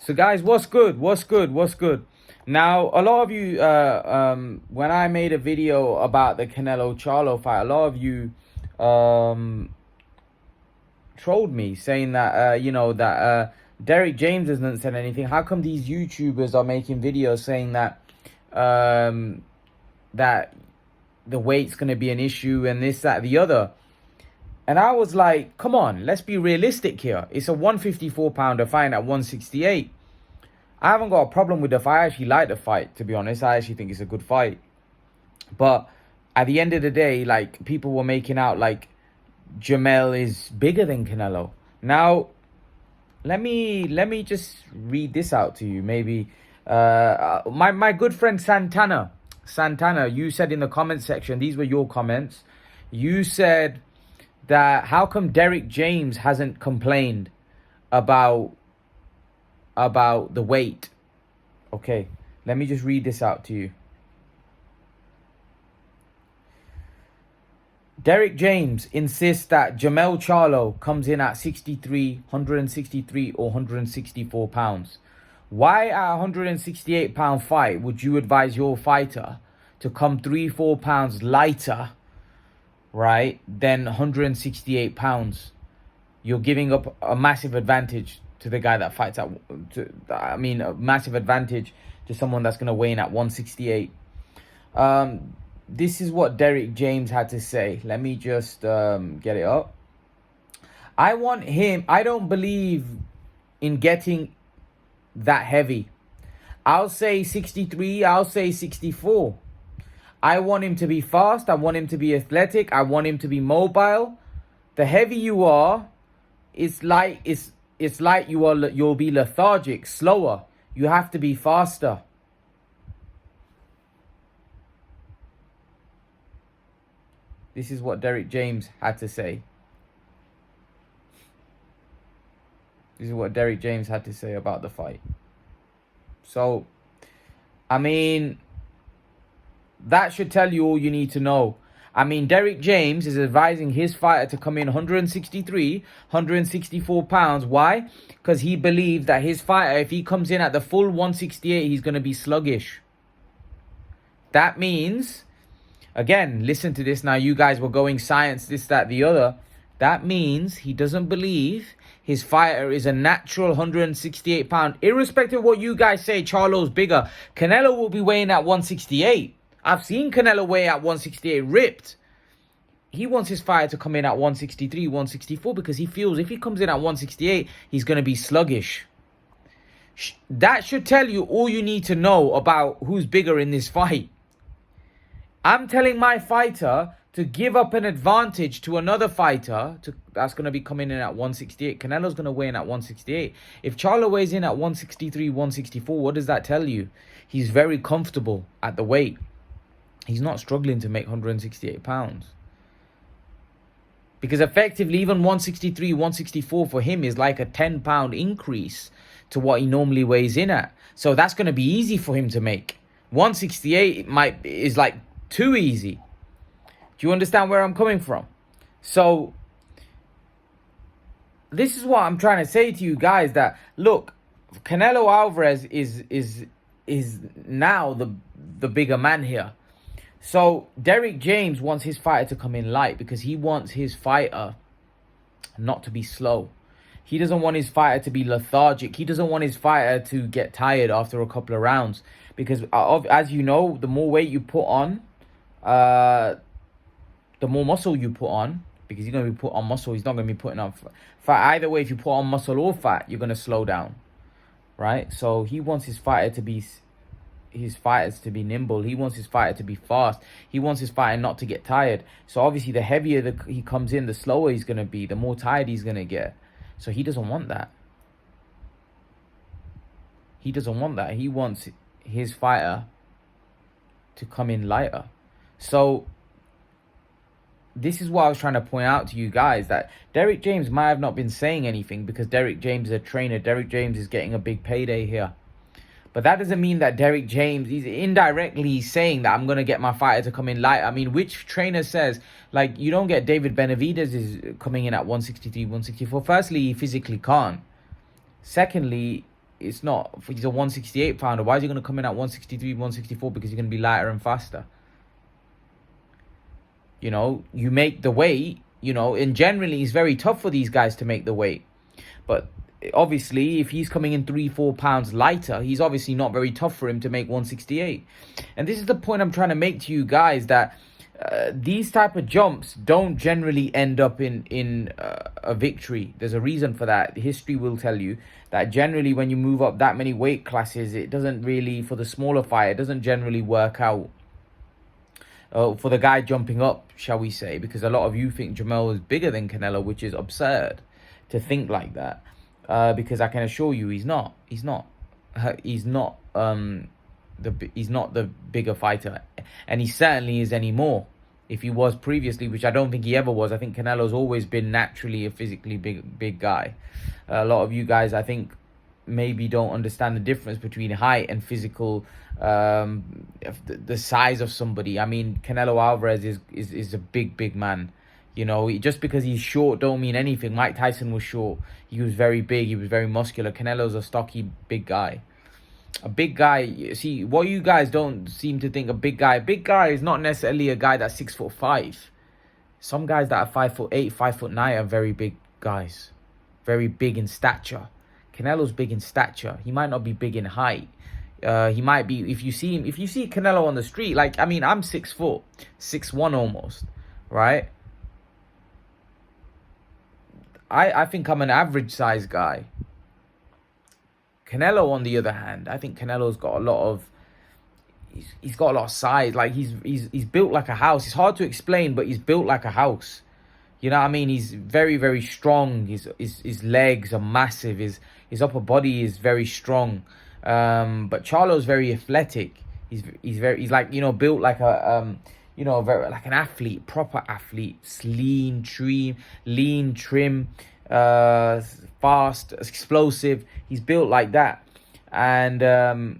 So guys, what's good? What's good? What's good? Now, a lot of you, when I made a video about the Canelo Charlo fight, a lot of you trolled me saying that, Derek James hasn't said anything. How come these YouTubers are making videos saying that, that the weight's going to be an issue and this, that, the other? And I was like, come on, let's be realistic here. It's a 154-pounder fight at 168. I haven't got a problem with the fight. I actually like the fight, to be honest. I actually think it's a good fight. But at the end of the day, like, people were making out like Jermell is bigger than Canelo. Now, let me just read this out to you. Maybe my good friend Santana, you said in the comment section, these were your comments. You said that how come Derek James hasn't complained about the weight? Okay, let me just read this out to you. Derek James insists that Jermell Charlo comes in at 163 or 164 pounds. Why at a 168 pound fight would you advise your fighter to come 3-4 pounds lighter, right, than 168 pounds? You're giving up a massive advantage to the guy that fights a massive advantage to someone that's going to weigh in at 168. This is what Derek James had to say. Let me just get it up. I don't believe in getting that heavy. I'll say 63. I'll say 64. I want him to be fast. I want him to be athletic. I want him to be mobile. The heavier you are, it's like you'll be lethargic, slower. You have to be faster. This is what Derek James had to say. This is what Derek James had to say about the fight. So, I mean, that should tell you all you need to know. I mean, Derek James is advising his fighter to come in 163, 164 pounds. Why? Because he believes that his fighter, if he comes in at the full 168, he's going to be sluggish. That means, again, listen to this now. You guys were going science, this, that, the other. That means he doesn't believe his fighter is a natural 168 pound. Irrespective of what you guys say, Charlo's bigger. Canelo will be weighing at 168. I've seen Canelo weigh at 168 ripped. He wants his fighter to come in at 163, 164 because he feels if he comes in at 168, he's going to be sluggish. That should tell you all you need to know about who's bigger in this fight. I'm telling my fighter to give up an advantage to another fighter that's going to be coming in at 168. Canelo's going to weigh in at 168. If Charlo weighs in at 163, 164, what does that tell you? He's very comfortable at the weight. He's not struggling to make 168 pounds. Because effectively, even 163, 164 for him is like a 10-pound increase to what he normally weighs in at. So that's going to be easy for him to make. 168 is like too easy. Do you understand where I'm coming from? So this is what I'm trying to say to you guys, that look, Canelo Alvarez is now the bigger man here. So Derek James wants his fighter to come in light because he wants his fighter not to be slow. He doesn't want his fighter to be lethargic. He doesn't want his fighter to get tired after a couple of rounds. Because as you know, the more weight you put on, the more muscle you put on, because you're going to be put on muscle. He's not going to be putting on fat. Either way, if you put on muscle or fat, you're going to slow down. Right? So he wants his fighters to be nimble. He wants his fighter to be fast. He wants his fighter not to get tired. So obviously, the heavier he comes in, the slower he's going to be, the more tired he's going to get. So he doesn't want that. He doesn't want that. He wants his fighter to come in lighter. So this is what I was trying to point out to you guys, that Derek James might have not been saying anything because Derek James is a trainer. Derek James is getting a big payday here. But that doesn't mean that Derek James, he's indirectly saying that I'm going to get my fighter to come in light. I mean, which trainer says, like, you don't get David Benavidez is coming in at 163, 164. Firstly, he physically can't. Secondly, it's not. He's a 168 pounder. Why is he going to come in at 163, 164? Because he's going to be lighter and faster. You know, you make the weight, you know, and generally it's very tough for these guys to make the weight. But obviously, if he's coming in 3-4 pounds lighter, he's obviously not very tough for him to make 168. And this is the point I'm trying to make to you guys, that these type of jumps don't generally end up in a victory. There's a reason for that. History will tell you that generally when you move up that many weight classes, it doesn't really, for the smaller fighter, it doesn't generally work out. For the guy jumping up, shall we say, because a lot of you think Jermell is bigger than Canelo, which is absurd to think like that. Because I can assure you, he's not. He's not the bigger fighter, and he certainly is anymore. If he was previously, which I don't think he ever was. I think Canelo's always been naturally a physically big guy. A lot of you guys, I think, maybe don't understand the difference between height and physical, the size of somebody. I mean, Canelo Alvarez is a big man. You know, just because he's short don't mean anything. Mike Tyson was short. He was very big. He was very muscular. Canelo's a stocky, big guy. A big guy, see, what you guys don't seem to think, a big guy is not necessarily a guy that's 6'5". Some guys that are 5'8", 5'9" are very big guys. Very big in stature. Canelo's big in stature. He might not be big in height. He might be, if you see Canelo on the street, like, I mean, I'm 6 foot, 6'1" almost, right? I think I'm an average size guy. Canelo, on the other hand, I think Canelo's got a lot of, he's got a lot of size. Like, he's built like a house. It's hard to explain, but he's built like a house. You know what I mean? He's very strong. His legs are massive. His upper body is very strong. But Charlo's very athletic. He's like, you know, built like a you know, very like an athlete, proper athlete, lean, trim, fast, explosive. He's built like that, and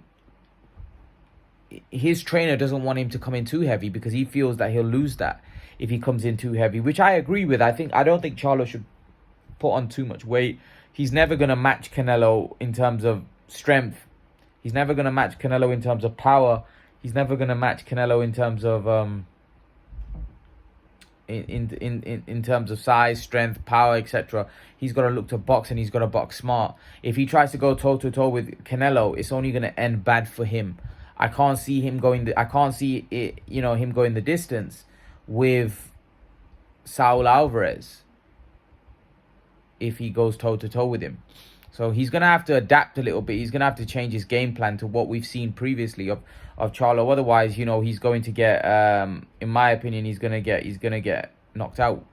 his trainer doesn't want him to come in too heavy because he feels that he'll lose that if he comes in too heavy, which I agree with. I don't think Charlo should put on too much weight. He's never going to match Canelo in terms of strength. He's never going to match Canelo in terms of power. He's never going to match Canelo in terms of in terms of size, strength, power, etc. He's got to look to box, and he's got to box smart. If he tries to go toe to toe with Canelo, it's only going to end bad for him. I can't see him going. I can't see it. You know, him going the distance with Saul Alvarez if he goes toe to toe with him. So he's going to have to adapt a little bit. He's going to have to change his game plan to what we've seen previously of Charlo. Otherwise, you know, he's going to get, in my opinion, he's going to get knocked out.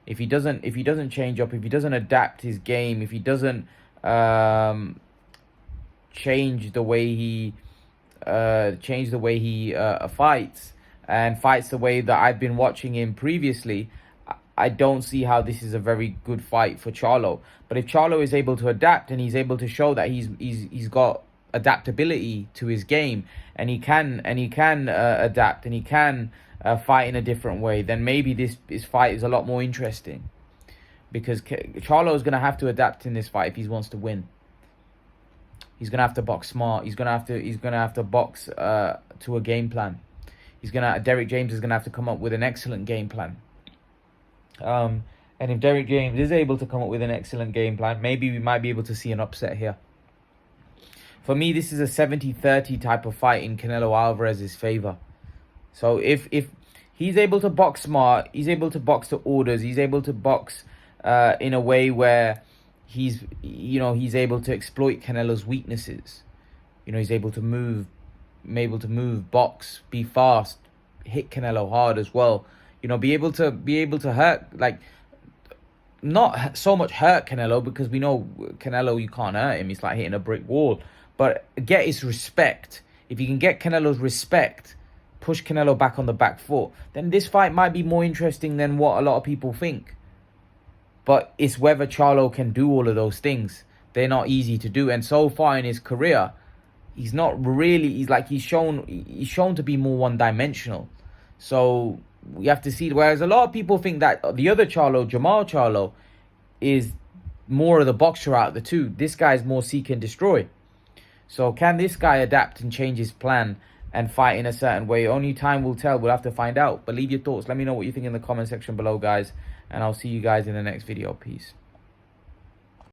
If he doesn't change up, if he doesn't adapt his game, if he doesn't change the way he fights, and fights the way that I've been watching him previously, I don't see how this is a very good fight for Charlo. But if Charlo is able to adapt, and he's able to show that he's got adaptability to his game, and he can adapt, and he can fight in a different way, then maybe this fight is a lot more interesting. Because Charlo is going to have to adapt in this fight if he wants to win. He's going to have to box smart. He's going to have to box to a game plan. Derek James is going to have to come up with an excellent game plan. And if Derek James is able to come up with an excellent game plan, maybe we might be able to see an upset here. For me, this is a 70-30 type of fight in Canelo Alvarez's favor. So if he's able to box smart, he's able to box to orders, he's able to box in a way where he's able to exploit Canelo's weaknesses. You know, he's able to move, box, be fast, hit Canelo hard as well. You know, be able to hurt, like, not so much hurt Canelo, because we know Canelo, you can't hurt him. It's like hitting a brick wall. But get his respect. If you can get Canelo's respect, push Canelo back on the back foot, then this fight might be more interesting than what a lot of people think. But it's whether Charlo can do all of those things. They're not easy to do. And so far in his career, he's not really, he's shown to be more one-dimensional. So we have to see. Whereas a lot of people think that the other Charlo, Jermell Charlo, is more of the boxer out of the two. This guy's more seek and destroy. So can this guy adapt and change his plan and fight in a certain way? Only time will tell. We'll have to find out. But leave your thoughts. Let me know what you think in the comment section below, guys. And I'll see you guys in the next video. Peace.